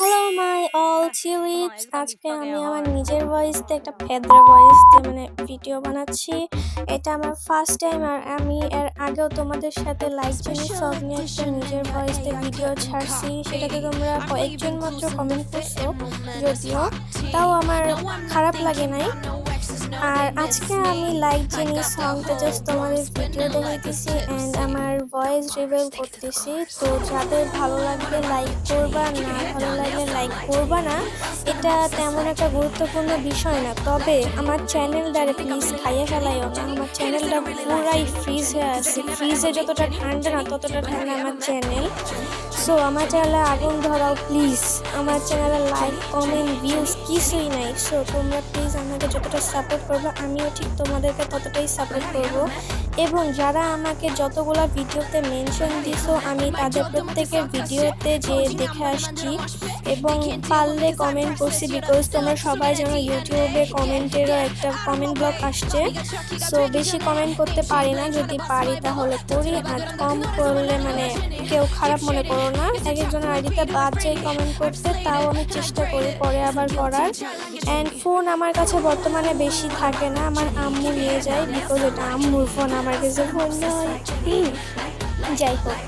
Hello my all tulips, আজকে আমি আমার নিজের ভয়েসতে একটা ফেদরা ভয়েস দিয়ে ভিডিও বানাচ্ছি। এটা আমার ফার্স্ট টাইম, আর আমি এর আগেও তোমাদের সাথে লাইক জেনি সব নিয়ে একটা নিজের ভয়েসতে ভিডিও ছাড়ছি। সেটাতে তোমরা কয়েকজন মাত্র কমেন্ট করছো, যদিও তাও আমার খারাপ লাগে নাই। আর আজকে আমি লাইক জেনি সংটা জাস্ট তোমাদের ভিডিও দেখাইতেছি অ্যান্ড আমার ভয়েস রিভিল করতেছি। তো যাদের ভালো লাগবে লাইক করবা, না ভালো লাগলে লাইক করবা না, এটা তেমন একটা গুরুত্বপূর্ণ বিষয় না। তবে আমার চ্যানেলটারে প্লিজ খাইয়ে ফেলাইও না। আমার চ্যানেলটা পুরাই ফ্রিজ হয়ে আছে, ফ্রিজে যতটা ঠান্ডা না ততটা ঠান্ডা আমার চ্যানেল। সো আমার চ্যানেলে আগুন ধরাও প্লিজ। আমার চ্যানেলে লাইক কমেন্ট ভিউজ কিছুই নাই। সো তোমরা প্লিজ আমাকে যতটা সাপোর্ট করবে আমিও ঠিক তোমাদেরকে ততটাই সাপোর্ট করব। এবং যারা আমাকে যতগুলো ভিডিওতে মেনশন দিছো আমি তাদের প্রত্যেকের ভিডিওতে যে দেখে আসছি এবং পারলে কমেন্ট করছি, বিকজ তোমরা সবাই জানো ইউটিউবে কমেন্টেরও একটা কমেন্ট ব্লক আসছে। সো বেশি কমেন্ট করতে পারি না, যদি পারি তাহলে করি, আর কম করলে কেউ খারাপ মনে করো না। এক একজনের আইডিতে বাদ যাই কমেন্ট করতে, তাও আমি চেষ্টা করি পরে আবার করার। অ্যান্ড ফোন আমার কাছে বর্তমানে বেশি থাকে না, আমার আম্মু নিয়ে যায়, বিকজ এটা আম্মুর ফোন, আমার কাছে ফোন নয়। যাই হোক,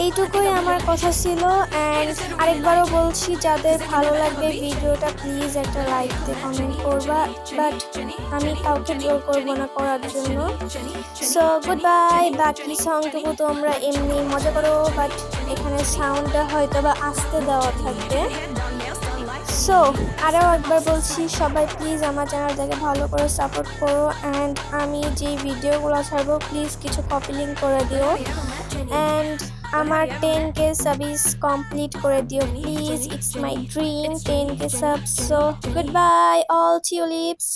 এইটুকুই আমার কথা ছিল। অ্যান্ড আরেকবারও বলছি, যাদের ভালো লাগবে ভিডিওটা প্লিজ একটা লাইক দিয়ে কমেন্ট করবা, বাট আমি কাউকে জোর করবো না করার জন্য। So good bye. বাকি সংটুকু তোমরা এমনি মজা করো, বাট এখানে সাউন্ডটা হয়তো বা আস্তে দেওয়া থাকবে। সো আরও একবার বলছি, সবাই প্লিজ আমার চ্যানেলটাকে ভালো করে সাপোর্ট করো। অ্যান্ড আমি যে ভিডিওগুলো ছাড়বো প্লিজ কিছু কপি লিঙ্ক করে দিও। অ্যান্ড আমার 10K সাবস কমপ্লিট করে দিও please, it's my dream 10K subs. So good bye all tulips.